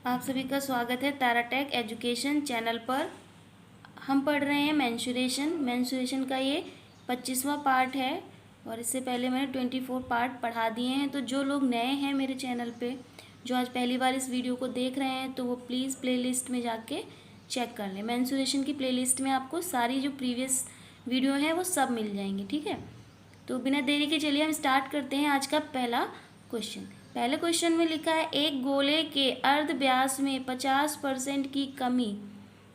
आप सभी का स्वागत है ताराटेक एजुकेशन चैनल पर। हम पढ़ रहे हैं मेंसुरेशन का ये 25वां पार्ट है और इससे पहले मैंने 24 पार्ट पढ़ा दिए हैं। तो जो लोग नए हैं मेरे चैनल पे, जो आज पहली बार इस वीडियो को देख रहे हैं, तो वो प्लीज़ प्लेलिस्ट में जाके चेक कर लें। मेंसुरेशन की प्लेलिस्ट में आपको सारी जो प्रीवियस वीडियो हैं वो सब मिल जाएंगी, ठीक है। तो बिना देरी के चलिए हम स्टार्ट करते हैं आज का पहला क्वेश्चन। पहले क्वेश्चन में लिखा है, एक गोले के अर्ध व्यास में 50% की कमी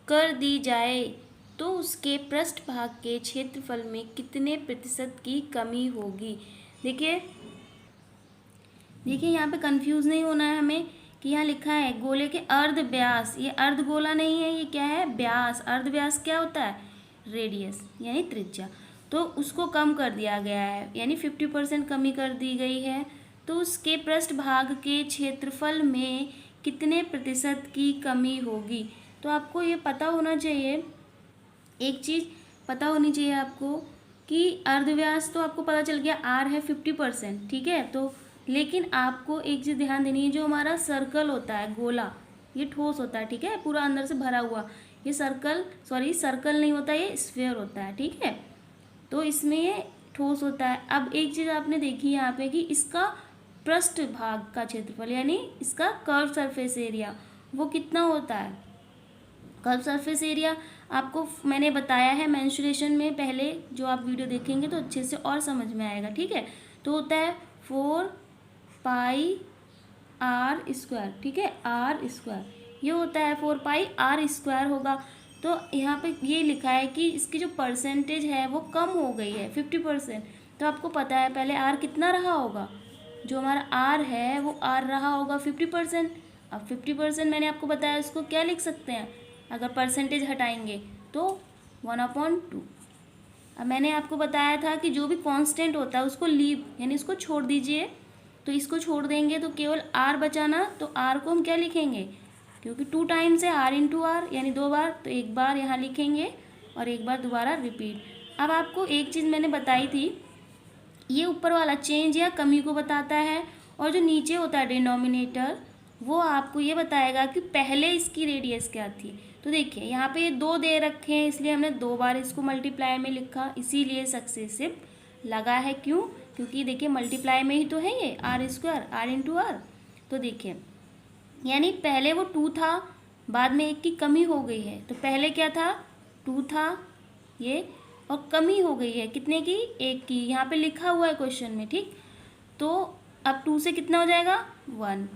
कर दी जाए तो उसके पृष्ठभाग के क्षेत्रफल में कितने प्रतिशत की कमी होगी। देखिए यहाँ पे कंफ्यूज नहीं होना है हमें कि यहाँ लिखा है गोले के अर्ध व्यास, ये अर्ध गोला नहीं है, ये क्या है, व्यास। अर्ध व्यास क्या होता है, रेडियस यानी त्रिज्या। तो उसको कम कर दिया गया है, यानी 50% कमी कर दी गई है। तो उसके पृष्ठभाग के क्षेत्रफल में कितने प्रतिशत की कमी होगी। तो आपको ये पता होना चाहिए, एक चीज़ पता होनी चाहिए आपको कि अर्धव्यास तो आपको पता चल गया, आर है 50%, ठीक है। तो लेकिन आपको एक चीज़ ध्यान देनी है, जो हमारा सर्कल होता है, गोला, ये ठोस होता है, ठीक है, पूरा अंदर से भरा हुआ। ये सर्कल नहीं होता, ये स्फीयर होता है, ठीक है। तो इसमें ये ठोस होता है। अब एक चीज़ आपने देखी यहाँ पे कि इसका पृष्ठ भाग का क्षेत्रफल यानी इसका कर्व सरफेस एरिया वो कितना होता है। कर्व सरफेस एरिया आपको मैंने बताया है मेंसुरेशन में, पहले जो आप वीडियो देखेंगे तो अच्छे से और समझ में आएगा, ठीक है। तो होता है 4πr², ठीक है, r², ये होता है 4πr² होगा। तो यहाँ पे ये लिखा है कि इसकी जो परसेंटेज है वो कम हो गई है 50%। तो आपको पता है पहले r कितना रहा होगा, जो हमारा r है वो r रहा होगा 50%। अब 50% मैंने आपको बताया, उसको क्या लिख सकते हैं, अगर परसेंटेज हटाएंगे तो 1/2। अब मैंने आपको बताया था कि जो भी कांस्टेंट होता है उसको लीव यानी इसको छोड़ दीजिए। तो इसको छोड़ देंगे तो केवल r बचाना, तो r को हम क्या लिखेंगे, क्योंकि 2 टाइम्स है, r यानी 2 बार, तो 1 बार यहाँ लिखेंगे और 1 बार दोबारा रिपीट। अब आपको एक चीज़ मैंने बताई थी, ये ऊपर वाला चेंज या कमी को बताता है, और जो नीचे होता है डिनोमिनेटर वो आपको ये बताएगा कि पहले इसकी रेडियस क्या थी। तो देखिए यहाँ पे ये 2 दे रखे हैं, इसलिए हमने 2 बार इसको मल्टीप्लाई में लिखा, इसीलिए सक्सेसिव लगा है। क्यों, क्योंकि देखिए मल्टीप्लाई में ही तो है ये, r², तो देखिए यानी पहले वो 2 था, बाद में 1 की कमी हो गई है। तो पहले क्या था, 2 था ये, और कमी हो गई है कितने की, 1 की, यहाँ पे लिखा हुआ है क्वेश्चन में, ठीक। तो अब 2 से कितना हो जाएगा, 1।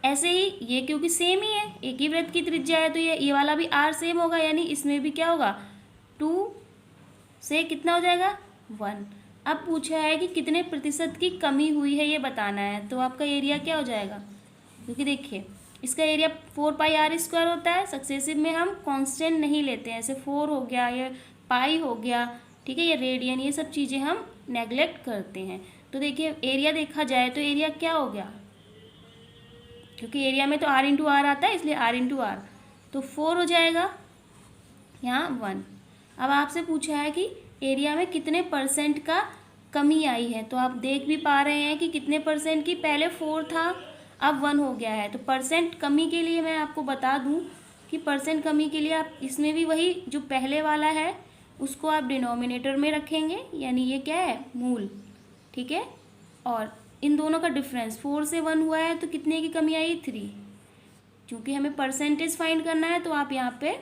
ऐसे ही ये क्योंकि सेम ही है, एक ही वृत्त की त्रिज्या है, तो ये वाला भी r सेम होगा, यानी इसमें भी क्या होगा, 2 से कितना हो जाएगा, 1। अब पूछा है कि कितने प्रतिशत की कमी हुई है, ये बताना है। तो आपका एरिया क्या हो जाएगा, क्योंकि देखिए इसका एरिया 4πr² होता है। सक्सेसिव में हम कांस्टेंट नहीं लेते हैं, ऐसे 4 हो गया, या पाई हो गया, ठीक है, या रेडियन, ये सब चीज़ें हम नेगलेक्ट करते हैं। तो देखिए एरिया देखा जाए तो एरिया क्या हो गया, क्योंकि एरिया में तो r आता है, इसलिए r, तो 4 हो जाएगा, यहाँ 1। अब आपसे पूछा है कि एरिया में कितने परसेंट का कमी आई है। तो आप देख भी पा रहे हैं कि कितने परसेंट की, पहले 4 था अब 1 हो गया है। तो परसेंट कमी के लिए मैं आपको बता दूं कि परसेंट कमी के लिए आप इसमें भी वही जो पहले वाला है उसको आप डिनोमिनेटर में रखेंगे, यानी ये क्या है, मूल, ठीक है। और इन दोनों का डिफरेंस 4 से 1 हुआ है, तो कितने की कमी आई, 3। क्योंकि हमें परसेंटेज फाइंड करना है तो आप यहाँ पे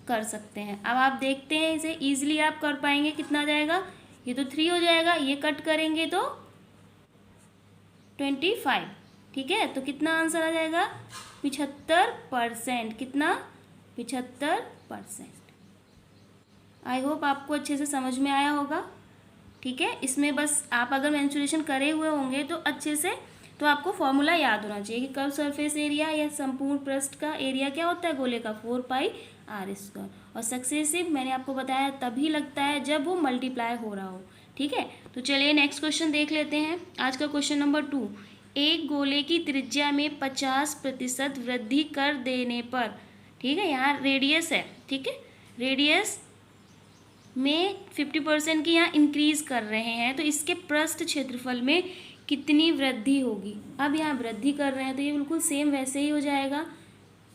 कर सकते हैं। अब आप देखते हैं इसे ईजिली आप कर पाएंगे, कितना आ जाएगा, ये तो 3 हो जाएगा, ये कट करेंगे तो 25, ठीक है। तो कितना आंसर आ जाएगा, 75%। कितना, 75%। आई होप आपको अच्छे से समझ में आया होगा, ठीक है। इसमें बस आप अगर मेंसुरेशन करे हुए होंगे तो अच्छे से, तो आपको फॉर्मूला याद होना चाहिए कि कर्व सरफेस एरिया या संपूर्ण पृष्ठ का एरिया क्या होता है गोले का, 4πr²। और सक्सेसिव मैंने आपको बताया तभी लगता है जब वो मल्टीप्लाई हो रहा हो, ठीक है। तो चलिए नेक्स्ट क्वेश्चन देख लेते हैं। आज का क्वेश्चन नंबर 2, एक गोले की त्रिज्या में 50% वृद्धि कर देने पर, ठीक है, यहाँ रेडियस है, ठीक है, रेडियस में 50% की यहाँ इंक्रीज कर रहे हैं, तो इसके पृष्ठ क्षेत्रफल में कितनी वृद्धि होगी। अब यहाँ वृद्धि कर रहे हैं तो ये बिल्कुल सेम वैसे ही हो जाएगा,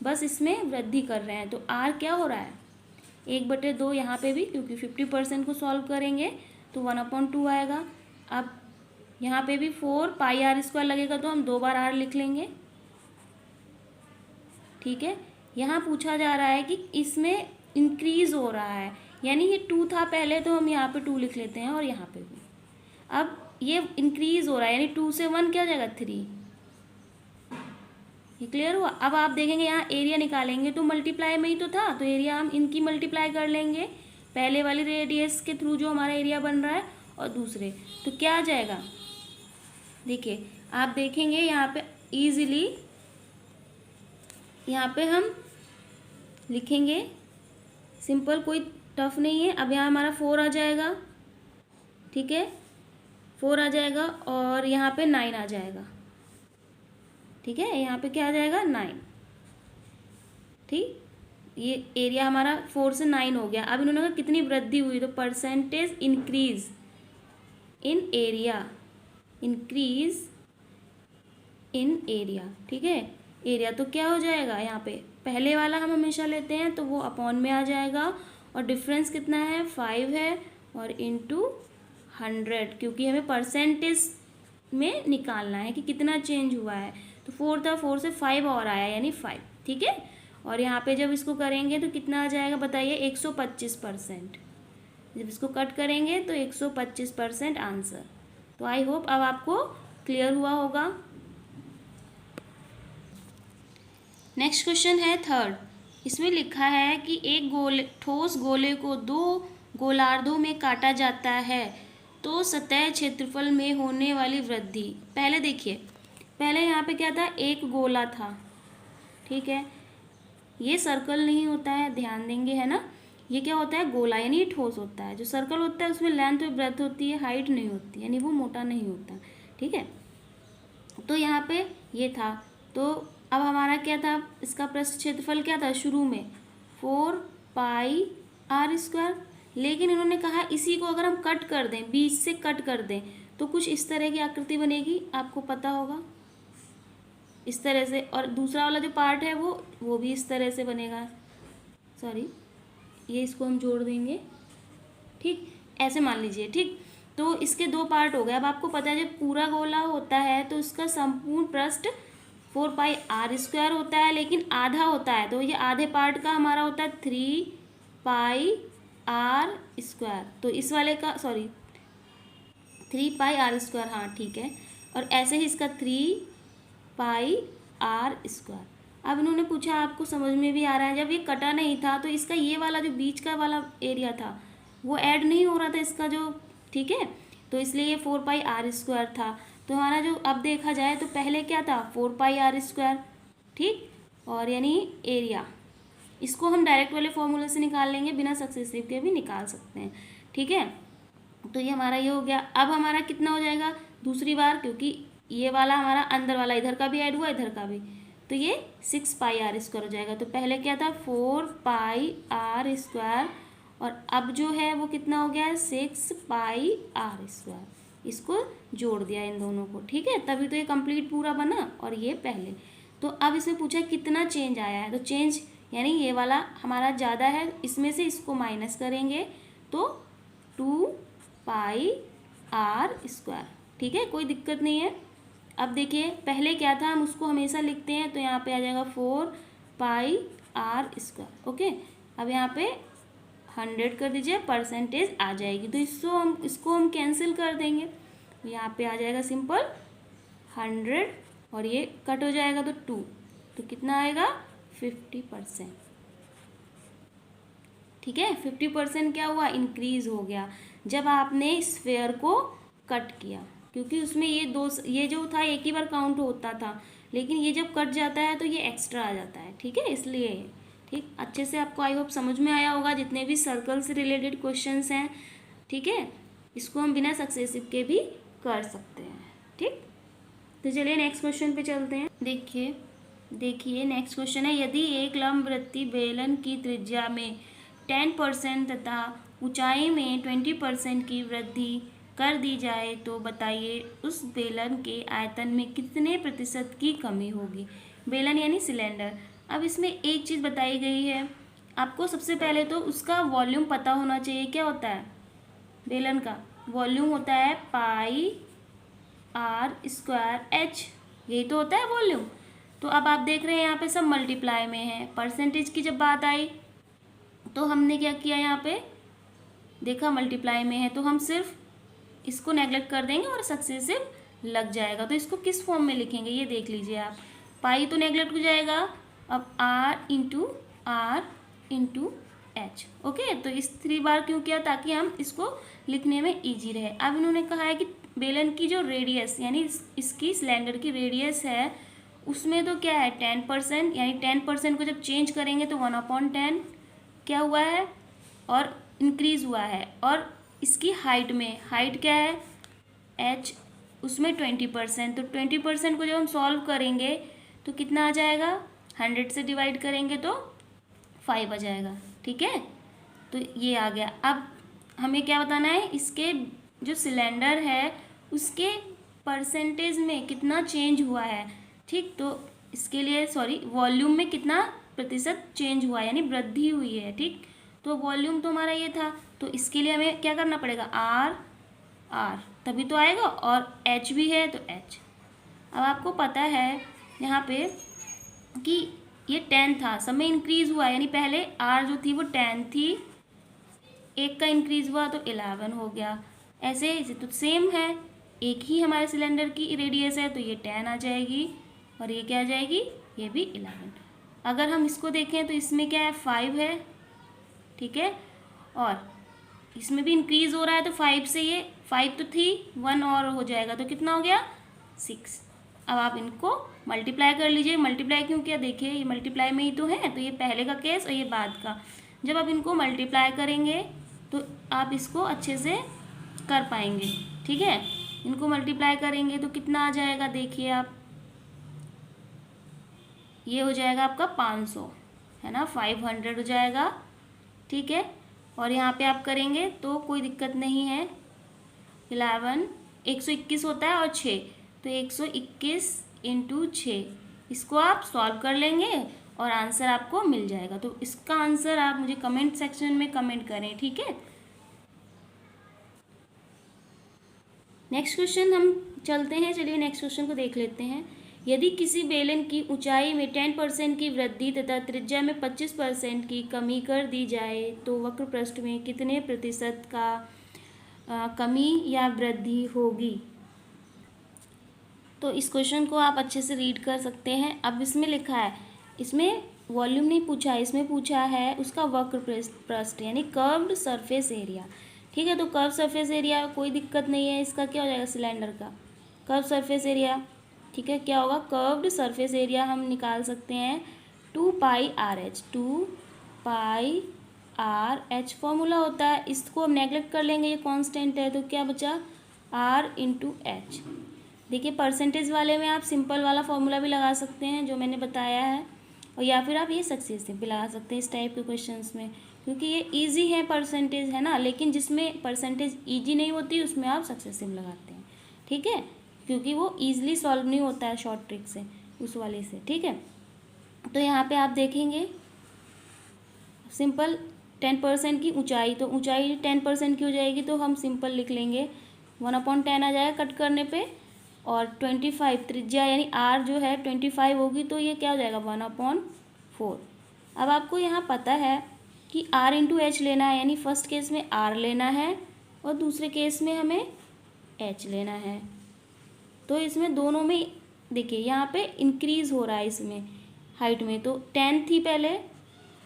बस इसमें वृद्धि कर रहे हैं। तो आर क्या हो रहा है 1/2 यहाँ पे भी, क्योंकि 50% को सॉल्व करेंगे तो 1/2 आएगा। अब यहाँ पे भी 4πr² लगेगा तो हम 2 बार आर लिख लेंगे। ठीक है, यहाँ पूछा जा रहा है कि इसमें इंक्रीज हो रहा है, यानी ये 2 था पहले तो हम यहाँ पे 2 लिख लेते हैं और यहाँ पे भी। अब ये इंक्रीज हो रहा है यानी 2 से 1 क्या हो जाएगा 3। ये क्लियर हुआ। अब आप देखेंगे यहाँ एरिया निकालेंगे तो मल्टीप्लाई में ही तो था, तो एरिया हम इनकी मल्टीप्लाई कर लेंगे पहले वाली रेडियस के थ्रू जो हमारा एरिया बन रहा है और दूसरे, तो क्या आ जाएगा। देखिए आप देखेंगे यहाँ पे इजीली, यहाँ पे हम लिखेंगे सिंपल, कोई टफ नहीं है। अब यहाँ हमारा 4 आ जाएगा, ठीक है 4 आ जाएगा और यहाँ पे 9 आ जाएगा। ठीक है, यहाँ पे क्या आ जाएगा 9। ठीक, ये एरिया हमारा 4 से 9 हो गया। अब इन्होंने कहा कितनी वृद्धि हुई, तो percentage increase in area, increase in area. ठीक है, एरिया तो क्या हो जाएगा, यहाँ पे पहले वाला हम हमेशा लेते हैं तो वो अपॉन में आ जाएगा और डिफरेंस कितना है 5 है और इंटू 100, क्योंकि हमें परसेंटेज में निकालना है कि कितना चेंज हुआ है। तो 4 था, 4 से 5 और आया यानी 5। ठीक है, और यहाँ पे जब इसको करेंगे तो कितना आ जाएगा बताइए 125%। जब इसको कट करेंगे तो 125% आंसर। तो आई होप अब आपको क्लियर हुआ होगा। नेक्स्ट क्वेश्चन है 3rd। इसमें लिखा है कि एक ठोस गोले को 2 गोलार्धों में काटा जाता है तो सतह क्षेत्रफल में होने वाली वृद्धि। पहले देखिए, पहले यहाँ पे क्या था, एक गोला था। ठीक है, ये सर्कल नहीं होता है, ध्यान देंगे है ना, ये क्या होता है गोला, यानी ये ठोस होता है। जो सर्कल होता है उसमें लेंथ और ब्रेथ होती है, हाइट नहीं होती, यानी वो मोटा नहीं होता। ठीक है, तो यहाँ पे ये था, तो अब हमारा क्या था, इसका पृष्ठ क्षेत्रफल क्या था शुरू में 4πr²। लेकिन इन्होंने कहा इसी को अगर हम कट कर दें, बीच से कट कर दें तो कुछ इस तरह की आकृति बनेगी, आपको पता होगा इस तरह से। और दूसरा वाला जो पार्ट है वो भी इस तरह से बनेगा। सॉरी, ये इसको हम जोड़ देंगे। ठीक, ऐसे मान लीजिए। ठीक, तो इसके 2 पार्ट हो गए। अब आपको पता है जब पूरा गोला होता है तो उसका संपूर्ण पृष्ठ 4πr² होता है, लेकिन आधा होता है तो ये आधे पार्ट का हमारा होता है 3πr²। तो इस वाले का 3πr², हाँ ठीक है। और ऐसे ही इसका 3πr²। अब इन्होंने पूछा आपको समझ में भी आ रहा है, जब ये कटा नहीं था तो इसका ये वाला जो बीच का वाला एरिया था वो ऐड नहीं हो रहा था इसका जो, ठीक है, तो इसलिए ये 4πr² था। तो हमारा जो अब देखा जाए तो पहले क्या था 4πr²। ठीक, और यानी एरिया, इसको हम डायरेक्ट वाले फॉर्मूले से निकाल लेंगे, बिना सक्सेसिव के भी निकाल सकते हैं। ठीक है, तो ये हमारा ये हो गया। अब हमारा कितना हो जाएगा दूसरी बार, क्योंकि ये वाला हमारा अंदर वाला इधर का भी ऐड हुआ इधर का भी, तो ये 6πr² हो जाएगा। तो पहले क्या था 4πr², और अब जो है वो कितना हो गया है 6πr²। इसको जोड़ दिया इन दोनों को। ठीक है, तभी तो ये कंप्लीट पूरा बना और ये पहले। तो अब इसमें पूछा कितना चेंज आया है, तो चेंज यानी ये वाला हमारा ज़्यादा है, इसमें से इसको माइनस करेंगे तो 2πr²। ठीक है, कोई दिक्कत नहीं है। अब देखिए पहले क्या था, हम उसको हमेशा लिखते हैं, तो यहाँ पे आ जाएगा 4πr²। ओके, अब यहाँ पे 100 कर दीजिए, परसेंटेज आ जाएगी। तो इसको हम कैंसिल कर देंगे, यहाँ पे आ जाएगा सिंपल 100 और ये कट हो जाएगा तो 2, तो कितना आएगा 50%। ठीक है, 50% क्या हुआ, इंक्रीज हो गया जब आपने स्फेयर को कट किया, क्योंकि उसमें ये जो था एक ही बार काउंट होता था, लेकिन ये जब कट जाता है तो ये एक्स्ट्रा आ जाता है। ठीक है, इसलिए ठीक, अच्छे से आपको आई होप समझ में आया होगा जितने भी सर्कल से रिलेटेड क्वेश्चंस हैं। ठीक है, इसको हम बिना सक्सेसिव के भी कर सकते हैं। ठीक, तो चलिए नेक्स्ट क्वेश्चन पे चलते हैं। देखिए नेक्स्ट क्वेश्चन है, यदि एक लंबवृत्तीय बेलन की त्रिज्या में 10% तथा ऊंचाई में 20% की वृद्धि कर दी जाए तो बताइए उस बेलन के आयतन में कितने प्रतिशत की कमी होगी। बेलन यानी सिलेंडर। अब इसमें एक चीज़ बताई गई है, आपको सबसे पहले तो उसका वॉल्यूम पता होना चाहिए। क्या होता है बेलन का वॉल्यूम? होता है पाई आर स्क्वायर एच, यही तो होता है वॉल्यूम। तो अब आप देख रहे हैं यहाँ पे सब मल्टीप्लाई में है। परसेंटेज की जब बात आई तो हमने क्या किया, यहाँ पे देखा मल्टीप्लाई में है तो हम सिर्फ इसको नेगलेक्ट कर देंगे और सक्सेसिव लग जाएगा। तो इसको किस फॉर्म में लिखेंगे ये देख लीजिए आप। पाई तो नेगलेक्ट हो जाएगा, अब आर इंटू एच। ओके, तो इस 3 बार क्यों किया? ताकि हम इसको लिखने में इजी रहे। अब इन्होंने कहा है कि बेलन की जो रेडियस यानी इसकी सिलेंडर की रेडियस है उसमें तो क्या है 10%, यानी 10% को जब चेंज करेंगे तो 1/10 क्या हुआ है और इंक्रीज़ हुआ है। और इसकी हाइट में, हाइट क्या है h, उसमें 20%, तो 20% को जब हम सॉल्व करेंगे तो कितना आ जाएगा, 100 से डिवाइड करेंगे तो 5 आ जाएगा। ठीक है, तो ये आ गया। अब हमें क्या बताना है, इसके जो सिलेंडर है उसके परसेंटेज में कितना चेंज हुआ है। ठीक, तो इसके लिए वॉल्यूम में कितना प्रतिशत चेंज हुआ है यानी वृद्धि हुई है। ठीक, तो वॉल्यूम तो हमारा ये था, तो इसके लिए हमें क्या करना पड़ेगा, आर तभी तो आएगा, और एच भी है तो एच। अब आपको पता है यहाँ पे कि ये 10 था, सब में इंक्रीज़ हुआ यानी पहले आर जो थी वो 10 थी, एक का इंक्रीज़ हुआ तो 11 हो गया। ऐसे तो सेम है, एक ही हमारे सिलेंडर की रेडियस है तो ये 10 आ जाएगी और ये क्या आ जाएगी, ये भी 11। अगर हम इसको देखें तो इसमें क्या है 5 है। ठीक है, और इसमें भी इंक्रीज़ हो रहा है तो 5 से ये 5 तो थी, 1 और हो जाएगा तो कितना हो गया 6। अब आप इनको मल्टीप्लाई कर लीजिए। मल्टीप्लाई क्यों किया, देखिए ये मल्टीप्लाई में ही तो है, तो ये पहले का केस और ये बाद का। जब आप इनको मल्टीप्लाई करेंगे तो आप इसको अच्छे से कर पाएंगे। ठीक है, इनको मल्टीप्लाई करेंगे तो कितना आ जाएगा, देखिए आप, ये हो जाएगा आपका 500 है ना, 500 हो जाएगा। ठीक है, और यहाँ पे आप करेंगे तो कोई दिक्कत नहीं है। 11 121 होता है और 6, तो 121 इंटू 6, इसको आप सॉल्व कर लेंगे और आंसर आपको मिल जाएगा। तो इसका आंसर आप मुझे कमेंट सेक्शन में कमेंट करें। ठीक है, नेक्स्ट क्वेश्चन हम चलते हैं, चलिए नेक्स्ट क्वेश्चन को देख लेते हैं। यदि किसी बेलन की ऊंचाई में 10% की वृद्धि तथा त्रिज्या में 25% की कमी कर दी जाए तो वक्र पृष्ठ में कितने प्रतिशत का कमी या वृद्धि होगी। तो इस क्वेश्चन को आप अच्छे से रीड कर सकते हैं। अब इसमें लिखा है, इसमें वॉल्यूम नहीं पूछा है, इसमें पूछा है उसका वक्र पृष्ठ यानी कर्व्ड सरफेस एरिया। ठीक है, तो कर्व सरफेस एरिया कोई दिक्कत नहीं है, इसका क्या हो जाएगा सिलेंडर का कर्व सरफेस एरिया। ठीक है, क्या होगा, कर्व्ड सरफेस एरिया हम निकाल सकते हैं 2πRh, 2πRh फॉर्मूला होता है। इसको हम नेगलेक्ट कर लेंगे, ये कांस्टेंट है, तो क्या बचा r इंटू एच। देखिए परसेंटेज वाले में आप सिंपल वाला फॉर्मूला भी लगा सकते हैं जो मैंने बताया है, और या फिर आप ये सक्सेसिव भी लगा सकते हैं इस टाइप के क्वेश्चंस में, क्योंकि ये इजी है परसेंटेज है ना, लेकिन जिसमें परसेंटेज इजी नहीं होती उसमें आप सक्सेसिव लगाते हैं। ठीक है, क्योंकि वो ईजिली सॉल्व नहीं होता है शॉर्ट ट्रिक से, उस वाले से। ठीक है, तो यहाँ पे आप देखेंगे सिंपल 10% की ऊंचाई, तो ऊंचाई 10% की हो जाएगी तो हम सिंपल लिख लेंगे 1/10 आ जाएगा कट करने पे, और 25 त्रिज्या यानी आर जो है 25 होगी तो ये क्या हो जाएगा 1/4। अब आपको यहाँ पता है कि आर इंटू एच लेना है, यानी फर्स्ट केस में आर लेना है और दूसरे केस में हमें एच लेना है। तो इसमें दोनों में देखिए यहाँ पे इंक्रीज़ हो रहा है, इसमें हाइट में तो 10 थी पहले,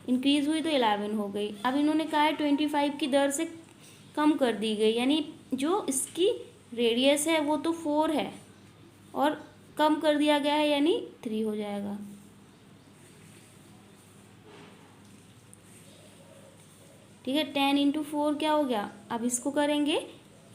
इंक्रीज़ हुई तो 11 हो गई। अब इन्होंने कहा है 25 की दर से कम कर दी गई, यानी जो इसकी रेडियस है वो तो 4 है और कम कर दिया गया है यानी 3 हो जाएगा। ठीक है, 10 इंटू 4 क्या हो गया, अब इसको करेंगे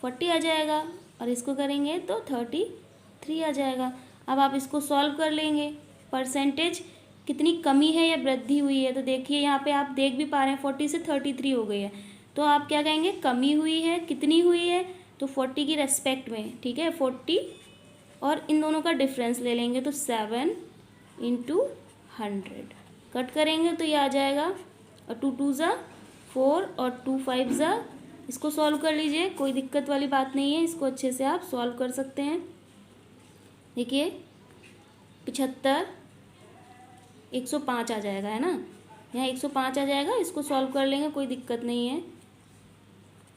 40 आ जाएगा और इसको करेंगे तो 33 आ जाएगा। अब आप इसको सॉल्व कर लेंगे, परसेंटेज कितनी कमी है या वृद्धि हुई है, तो देखिए यहाँ पे आप देख भी पा रहे हैं 40 से 33 हो गई है, तो आप क्या कहेंगे कमी हुई है, कितनी हुई है तो 40 की रेस्पेक्ट में, ठीक है, 40 और इन दोनों का डिफरेंस ले लेंगे तो 7 इंटू 100 कट करेंगे तो ये आ जाएगा, और 2 2 ज़ा 4 और 2 5 ज़ा, इसको सॉल्व कर लीजिए, कोई दिक्कत वाली बात नहीं है, इसको अच्छे से आप सॉल्व कर सकते हैं। देखिए 75 105 आ जाएगा, है ना, यहाँ 105 आ जाएगा, इसको सॉल्व कर लेंगे, कोई दिक्कत नहीं है।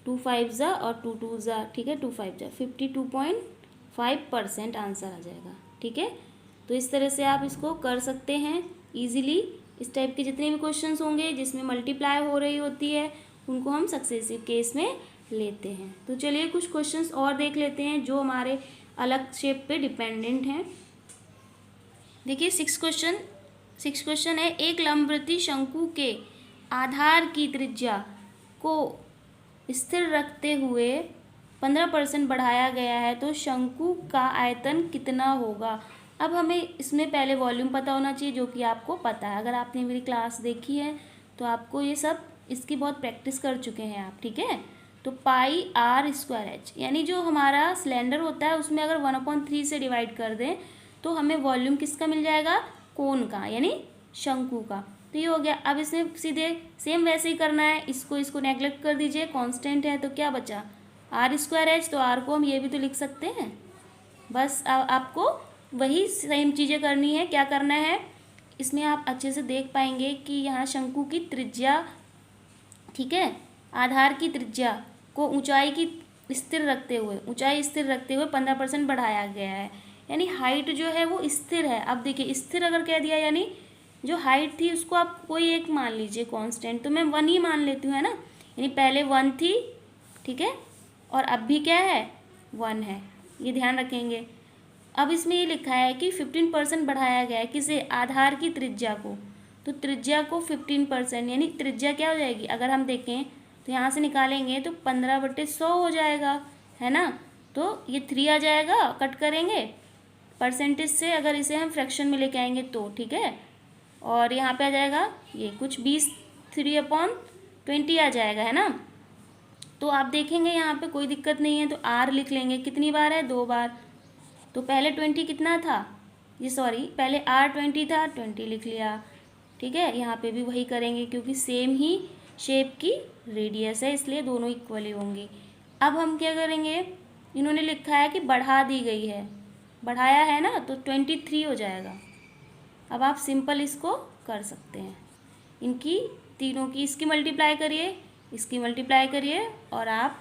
2 5 ज़ा और 2 2 ज़ा, ठीक है, 2 5 ज़ा 52.5% आंसर आ जाएगा, ठीक है। तो इस तरह से आप इसको कर सकते हैं इजीली। इस टाइप के जितने भी क्वेश्चंस होंगे जिसमें मल्टीप्लाई हो रही होती है उनको हम सक्सेसिव केस में लेते हैं। तो चलिए कुछ क्वेश्चंस और देख लेते हैं जो हमारे अलग शेप पे डिपेंडेंट हैं। देखिए 6 क्वेश्चन है, एक लंबवृत्तीय शंकु के आधार की त्रिज्या को स्थिर रखते हुए 15% बढ़ाया गया है तो शंकु का आयतन कितना होगा। अब हमें इसमें पहले वॉल्यूम पता होना चाहिए जो कि आपको पता है, अगर आपने मेरी क्लास देखी है तो आपको ये सब इसकी बहुत प्रैक्टिस कर चुके हैं आप, ठीक है। तो पाई आर स्क्वायर एच, यानी जो हमारा सिलेंडर होता है उसमें अगर 1/3 से डिवाइड कर दें तो हमें वॉल्यूम किसका मिल जाएगा, कोन का, यानी शंकु का। तो ये हो गया। अब इसमें सीधे सेम वैसे ही करना है, इसको नेग्लेक्ट कर दीजिए, कांस्टेंट है तो क्या बचा, आर स्क्वायर एच, तो आर को हम ये भी तो लिख सकते हैं। बस आपको वही सेम चीज़ें करनी है। क्या करना है, इसमें आप अच्छे से देख पाएंगे कि यहाँ शंकु की त्रिज्या, ठीक है, आधार की त्रिज्या को ऊंचाई स्थिर रखते हुए 15% बढ़ाया गया है, यानी हाइट जो है वो स्थिर है। अब देखिए स्थिर अगर कह दिया यानी जो हाइट थी उसको आप कोई एक मान लीजिए कांस्टेंट, तो मैं 1 ही मान लेती हूँ, है ना, यानी पहले 1 थी, ठीक है, और अब भी क्या है 1 है, ये ध्यान रखेंगे। अब इसमें ये लिखा है कि 15% बढ़ाया गया है किसे, आधार की त्रिज्या को, तो त्रिज्या को 15%, यानी त्रिज्या क्या हो जाएगी, अगर हम देखें तो यहाँ से निकालेंगे तो 15/100 हो जाएगा, है ना, तो ये 3 आ जाएगा, कट करेंगे परसेंटेज से, अगर इसे हम फ्रैक्शन में लेके आएंगे तो, ठीक है, और यहाँ पे आ जाएगा ये कुछ 3/20 आ जाएगा, है ना। तो आप देखेंगे यहाँ पे कोई दिक्कत नहीं है, तो आर लिख लेंगे, कितनी बार है, 2 बार, तो पहले 20 कितना था, ये सॉरी पहले आर 20 था, 20 लिख लिया, ठीक है। यहाँ पे भी वही करेंगे क्योंकि सेम ही शेप की रेडियस है इसलिए दोनों इक्वली होंगी। अब हम क्या करेंगे, इन्होंने लिखा है कि बढ़ा दी गई है, बढ़ाया है ना, तो 23 हो जाएगा। अब आप सिंपल इसको कर सकते हैं, इनकी तीनों की, इसकी मल्टीप्लाई करिए, इसकी मल्टीप्लाई करिए और आप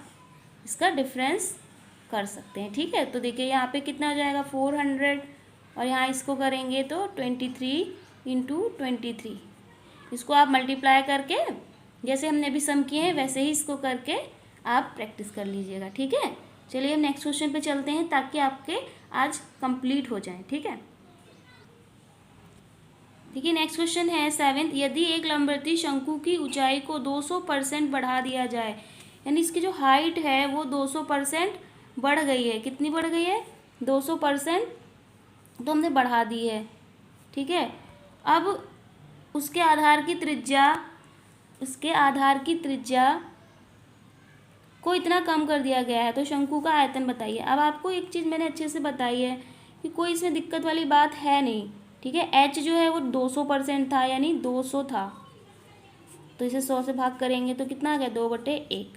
इसका डिफरेंस कर सकते हैं, ठीक है। तो देखिए यहाँ पे कितना हो जाएगा 400, और यहाँ इसको करेंगे तो 23 इंटू 23, इसको आप मल्टीप्लाई करके जैसे हमने अभी सम किए हैं वैसे ही इसको करके आप प्रैक्टिस कर लीजिएगा, ठीक है। चलिए हम नेक्स्ट क्वेश्चन पे चलते हैं ताकि आपके आज कंप्लीट हो जाए, ठीक है। देखिए नेक्स्ट क्वेश्चन है 7th, यदि एक लंबवृत्तीय शंकु की ऊंचाई को 200% बढ़ा दिया जाए, यानी इसकी जो हाइट है वो 200% बढ़ गई है, कितनी बढ़ गई है, 200%, तो हमने बढ़ा दी है, ठीक है। अब उसके आधार की त्रिज्या को इतना कम कर दिया गया है तो शंकु का आयतन बताइए। अब आपको एक चीज़ मैंने अच्छे से बताई है कि कोई इसमें दिक्कत वाली बात है नहीं, ठीक है। एच जो है वो 200% था, यानी 200 था, तो इसे 100 से भाग करेंगे तो कितना आ गया, 2/1,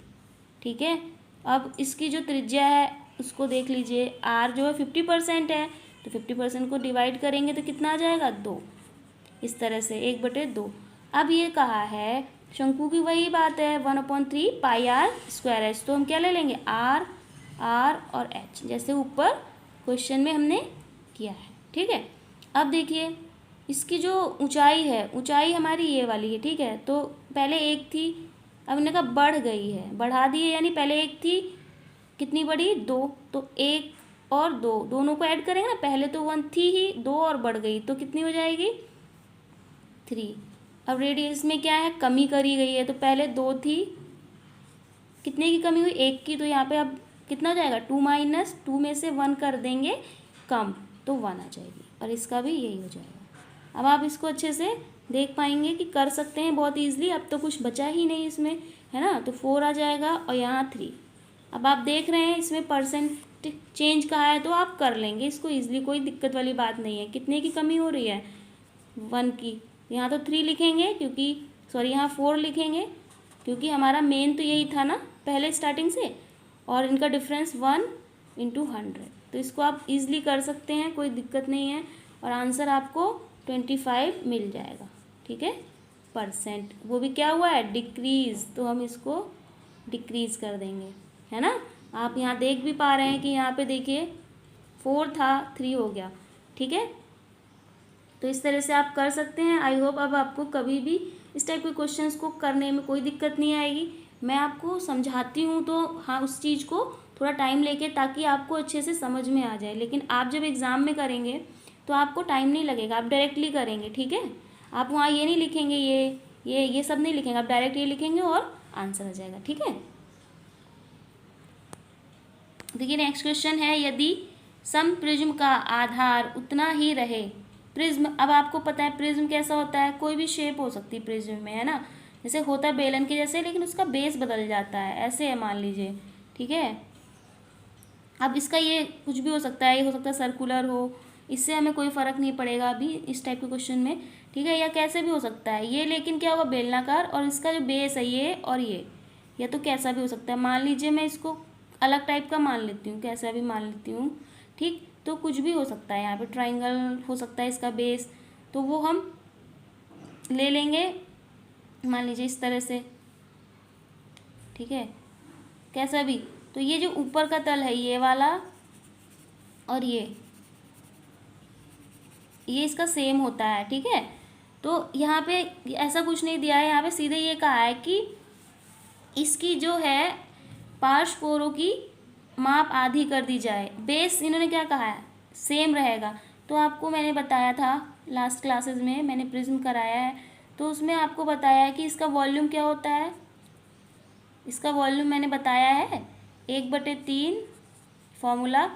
ठीक है। अब इसकी जो त्रिज्या है उसको देख लीजिए, आर जो है 50% है, तो 50% को डिवाइड करेंगे तो कितना आ जाएगा, 2, इस तरह से 1/2। अब ये कहा है शंकु की वही बात है 1/3 पाई आर स्क्वायर एच, तो हम क्या ले लेंगे, आर और एच, जैसे ऊपर क्वेश्चन में हमने किया है, ठीक है। अब देखिए इसकी जो ऊंचाई है, ऊंचाई हमारी ये वाली है, ठीक है, तो पहले 1 थी, अब इन्होंने कहा बढ़ गई है, बढ़ा दी है, यानी पहले 1 थी, कितनी बढ़ी, 2, तो 1 और 2 दोनों को ऐड करेंगे ना, पहले तो 1 थी ही, 2 और बढ़ गई तो कितनी हो जाएगी, 3। अब रेडियस में क्या है, कमी करी गई है, तो पहले 2 थी, कितने की कमी हुई, 1 की, तो यहाँ पे अब कितना हो जाएगा, 2 - 2 में से 1 कर देंगे कम तो 1 आ जाएगी, और इसका भी यही हो जाएगा। अब आप इसको अच्छे से देख पाएंगे कि कर सकते हैं बहुत ईजिली। अब तो कुछ बचा ही नहीं इसमें, है ना, तो 4 आ जाएगा और यहाँ 3, अब आप देख रहे हैं इसमें परसेंट चेंज कहा है तो आप कर लेंगे इसको ईजिली, कोई दिक्कत वाली बात नहीं है। कितने की कमी हो रही है? 1 की। यहाँ तो 3 लिखेंगे क्योंकि सॉरी यहाँ 4 लिखेंगे क्योंकि हमारा मेन तो यही था ना पहले स्टार्टिंग से, और इनका डिफरेंस 1 × 100। तो इसको आप इजीली कर सकते हैं, कोई दिक्कत नहीं है, और आंसर आपको 25 मिल जाएगा। ठीक है, परसेंट वो भी क्या हुआ है? डिक्रीज़, तो हम इसको डिक्रीज़ कर देंगे, है ना। आप यहाँ देख भी पा रहे हैं कि यहाँ पे देखिए 4 था 3 हो गया। ठीक है, तो इस तरह से आप कर सकते हैं। आई होप अब आपको कभी भी इस टाइप के क्वेश्चंस को करने में कोई दिक्कत नहीं आएगी। मैं आपको समझाती हूँ तो हाँ उस चीज़ को थोड़ा टाइम लेके, ताकि आपको अच्छे से समझ में आ जाए। लेकिन आप जब एग्ज़ाम में करेंगे तो आपको टाइम नहीं लगेगा, आप डायरेक्टली करेंगे। ठीक है, आप वहाँ ये नहीं लिखेंगे, ये सब नहीं लिखेंगे, आप डायरेक्ट ये लिखेंगे और आंसर आ जाएगा। ठीक है, देखिए नेक्स्ट क्वेश्चन है, यदि सम प्रिज्म का आधार उतना ही रहे। प्रिज्म, अब आपको पता है प्रिज्म कैसा होता है, कोई भी शेप हो सकती है प्रिज्म में, है ना। जैसे होता है बेलन के जैसे, लेकिन उसका बेस बदल जाता है, ऐसे है मान लीजिए। ठीक है, अब इसका ये कुछ भी हो सकता है, ये हो सकता है सर्कुलर हो, इससे हमें कोई फ़र्क नहीं पड़ेगा अभी इस टाइप के क्वेश्चन में। ठीक है, या कैसे भी हो सकता है ये, लेकिन क्या होगा बेलनाकार, और इसका जो बेस है ये और ये, या तो कैसा भी हो सकता है। मान लीजिए मैं इसको अलग टाइप का मान लेती हूँ, कैसा भी मान लेती हूँ। ठीक, तो कुछ भी हो सकता है, यहाँ पे ट्राइंगल हो सकता है इसका बेस, तो वो हम ले लेंगे मान लीजिए इस तरह से। ठीक है, कैसा भी, तो ये जो ऊपर का तल है ये वाला और ये इसका सेम होता है। ठीक है, तो यहाँ पे ऐसा कुछ नहीं दिया है, यहाँ पे सीधे ये कहा है कि इसकी जो है पार्श्व कोरों की माप आधी कर दी जाए। बेस इन्होंने क्या कहा है? सेम रहेगा। तो आपको मैंने बताया था लास्ट क्लासेस में, मैंने प्रिज्म कराया है, तो उसमें आपको बताया है कि इसका वॉल्यूम क्या होता है। इसका वॉल्यूम मैंने बताया है 1/3 फॉर्मूला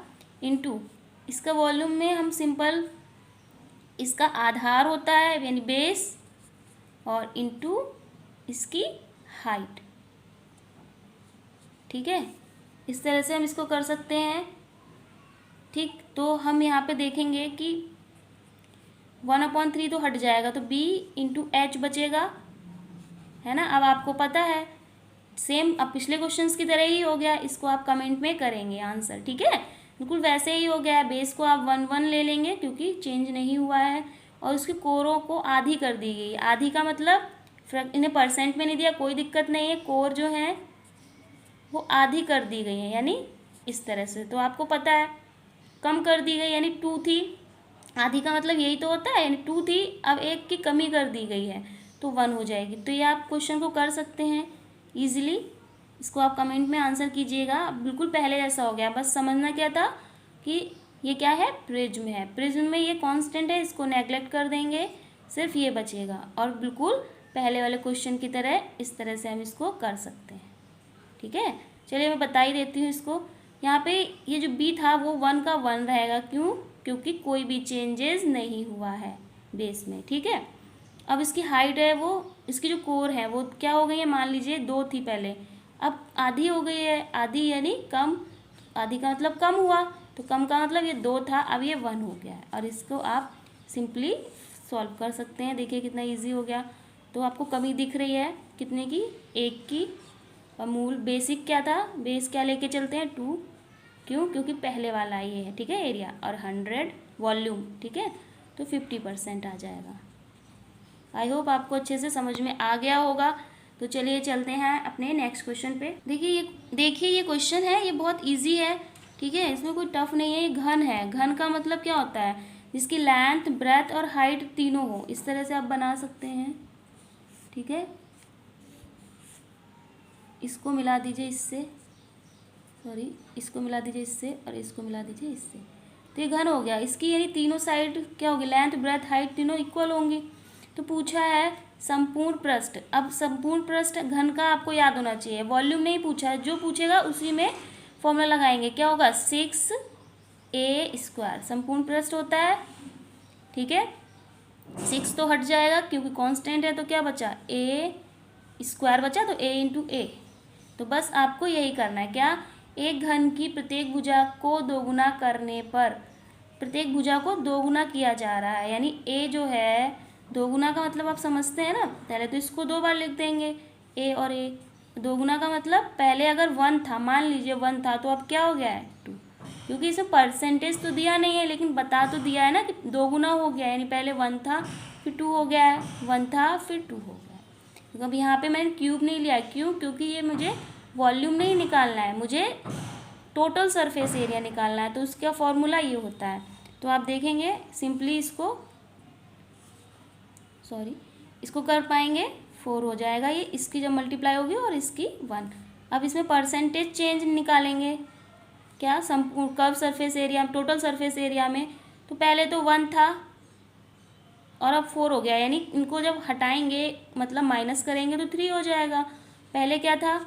इनटू इसका वॉल्यूम में हम सिंपल इसका आधार होता है यानी बेस, और इनटू इसकी हाइट। ठीक है, इस तरह से हम इसको कर सकते हैं। ठीक, तो हम यहाँ पे देखेंगे कि 1/3 तो हट जाएगा, तो b × h बचेगा, है ना। अब आपको पता है सेम अब पिछले क्वेश्चंस की तरह ही हो गया, इसको आप कमेंट में करेंगे आंसर। ठीक है, बिल्कुल वैसे ही हो गया। बेस को आप 1 ले लेंगे क्योंकि चेंज नहीं हुआ है, और उसके कोरों को आधी कर दी गई। आधी का मतलब इन्हें परसेंट में नहीं दिया, कोई दिक्कत नहीं है, कोर जो है वो आधी कर दी गई है, यानी इस तरह से। तो आपको पता है कम कर दी गई, यानी 2 थी, आधी का मतलब यही तो होता है, यानी 2 थी, अब 1 की कमी कर दी गई है तो 1 हो जाएगी। तो ये आप क्वेश्चन को कर सकते हैं ईजिली। इसको आप कमेंट में आंसर कीजिएगा। बिल्कुल पहले जैसा हो गया, बस समझना क्या था कि ये क्या है, प्रिज्म है। प्रिज्म में ये कांस्टेंट है, इसको नेगलेक्ट कर देंगे, सिर्फ ये बचेगा, और बिल्कुल पहले वाले क्वेश्चन की तरह इस तरह से हम इसको कर सकते हैं। ठीक है, चलिए मैं बता ही देती हूँ इसको। यहाँ पे ये जो b था वो 1 का 1 रहेगा, क्यों? क्योंकि कोई भी चेंजेस नहीं हुआ है बेस में। ठीक है, अब इसकी हाइट है वो, इसकी जो कोर है वो क्या हो गई है, मान लीजिए 2 थी पहले, अब आधी हो गई है। आधी यानी कम, आधी का मतलब कम हुआ, तो कम का मतलब ये 2 था, अब ये 1 हो गया है, और इसको आप सिंपली सॉल्व कर सकते हैं। देखिए कितना इजी हो गया। तो आपको कमी दिख रही है कितने की, 1 की, और मूल बेसिक क्या था, बेस क्या लेके चलते हैं 2, क्यों? क्योंकि पहले वाला ये है। ठीक है, एरिया और 100 वॉल्यूम। ठीक है, तो 50% आ जाएगा। आई होप आपको अच्छे से समझ में आ गया होगा। तो चलिए चलते हैं अपने नेक्स्ट क्वेश्चन पे। देखिए ये क्वेश्चन है, ये बहुत इजी है। ठीक है, इसमें कोई टफ नहीं है। ये घन है, घन का मतलब क्या होता है, जिसकी लेंथ, ब्रेथ और हाइट तीनों हो। इस तरह से आप बना सकते हैं। ठीक है, इसको मिला दीजिए इससे, सॉरी इसको मिला दीजिए इससे, और इसको मिला दीजिए इससे, तो ये घन हो गया। इसकी यानी तीनों साइड क्या होगी, लेंथ, ब्रेथ, हाइट तीनों इक्वल होंगी। तो पूछा है संपूर्ण पृष्ठ। अब संपूर्ण पृष्ठ घन का आपको याद होना चाहिए, वॉल्यूम नहीं पूछा है, जो पूछेगा उसी में फॉर्मूला लगाएंगे। क्या होगा, 6a²। संपूर्ण पृष्ठ होता है, ठीक है, 6 तो हट जाएगा क्योंकि कांस्टेंट है, तो क्या बचा, a² बचा, तो a × a। तो बस आपको यही करना है, क्या, एक घन की प्रत्येक भुजा को दोगुना करने पर, प्रत्येक भुजा को दोगुना किया जा रहा है, यानी ए जो है दोगुना का मतलब आप समझते हैं ना, पहले तो इसको 2 बार लिख देंगे ए और ए। दोगुना का मतलब पहले अगर 1 था, मान लीजिए 1 था, तो अब क्या हो गया है 2, क्योंकि इसमें परसेंटेज तो दिया नहीं है लेकिन बता तो दिया है ना कि दोगुना हो गया, यानी पहले 1 था फिर 2 हो गया है, 1 था फिर 2 हो गया। क्योंकि अब यहाँ पे मैंने क्यूब नहीं लिया, क्यों? क्योंकि ये मुझे वॉल्यूम नहीं निकालना है, मुझे टोटल सरफेस एरिया निकालना है, तो उसका फॉर्मूला ये होता है। तो आप देखेंगे सिंपली इसको कर पाएंगे, 4 हो जाएगा ये, इसकी जब मल्टीप्लाई होगी और इसकी 1। अब इसमें परसेंटेज चेंज निकालेंगे, क्या? संपूर्ण curve surface area, total surface area में, तो पहले तो 1 था और अब 4 हो गया, यानी इनको जब हटाएंगे मतलब माइनस करेंगे तो 3 हो जाएगा। पहले क्या था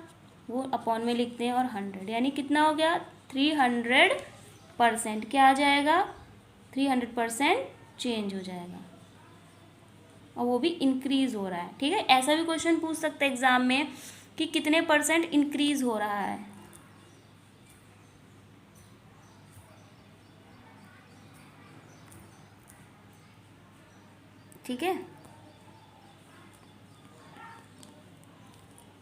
वो अपॉन में लिखते हैं और 100, यानी कितना हो गया 300%। क्या आ जाएगा 300% चेंज हो जाएगा, और वो भी इंक्रीज हो रहा है। ठीक है, ऐसा भी क्वेश्चन पूछ सकते हैं एग्जाम में कि कितने % इंक्रीज हो रहा है। ठीक है,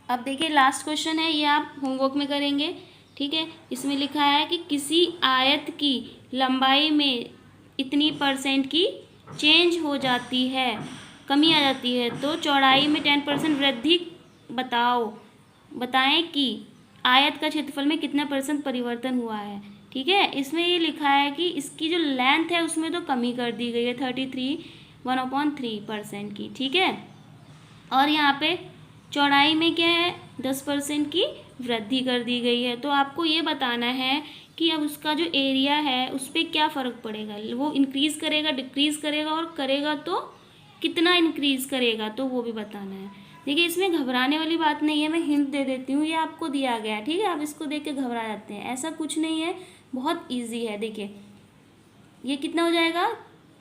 अब देखिए लास्ट क्वेश्चन है, ये आप होमवर्क में करेंगे। ठीक है, इसमें लिखा है कि किसी आयत की लंबाई में इतनी % की चेंज हो जाती है, कमी आ जाती है, तो चौड़ाई में 10% वृद्धि बताएं कि आयत का क्षेत्रफल में कितना % परिवर्तन हुआ है। ठीक है, इसमें ये लिखा है कि इसकी जो लेंथ है उसमें तो कमी कर दी गई है 1/3% की। ठीक है, और यहाँ पे चौड़ाई में क्या है 10% की वृद्धि कर दी गई है। तो आपको ये बताना है कि अब उसका जो एरिया है उस पर क्या फ़र्क पड़ेगा, वो इंक्रीज़ करेगा, डिक्रीज़ करेगा, और करेगा तो कितना इंक्रीज़ करेगा, तो वो भी बताना है। देखिए इसमें घबराने वाली बात नहीं है, मैं हिंट दे देती हूँ, ये आपको दिया गया है। ठीक है, आप इसको देख के घबरा जाते हैं, ऐसा कुछ नहीं है, बहुत ईजी है। देखिए ये कितना हो जाएगा,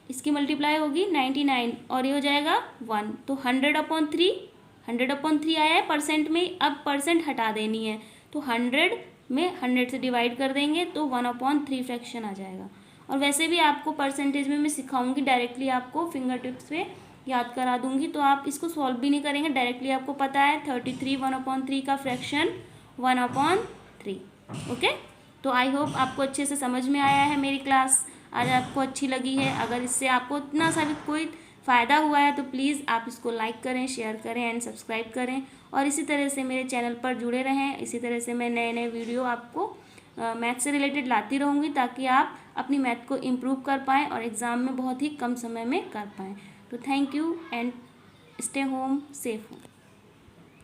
इसकी मल्टीप्लाई होगी 99 और ये हो जाएगा 1, तो 100/3 आया है परसेंट में। अब परसेंट हटा देनी है, तो 100 में 100 से डिवाइड कर देंगे तो 1/3 फ्रैक्शन आ जाएगा। और वैसे भी आपको परसेंटेज में मैं सिखाऊंगी, डायरेक्टली आपको फिंगर टिप्स पे याद करा दूंगी, तो आप इसको सॉल्व भी नहीं करेंगे, डायरेक्टली आपको पता है 33 1/3 का फ्रैक्शन 1/3। ओके, तो आई होप आपको अच्छे से समझ में आया है, मेरी क्लास आज आपको अच्छी लगी है। अगर इससे आपको इतना सा भी कोई फ़ायदा हुआ है तो प्लीज़ आप इसको लाइक करें, शेयर करें एंड सब्सक्राइब करें, और इसी तरह से मेरे चैनल पर जुड़े रहें। इसी तरह से मैं नए नए वीडियो आपको मैथ से रिलेटेड लाती रहूँगी, ताकि आप अपनी मैथ को इम्प्रूव कर पाएँ और एग्ज़ाम में बहुत ही कम समय में कर पाएँ। तो thank you and stay home, safe home.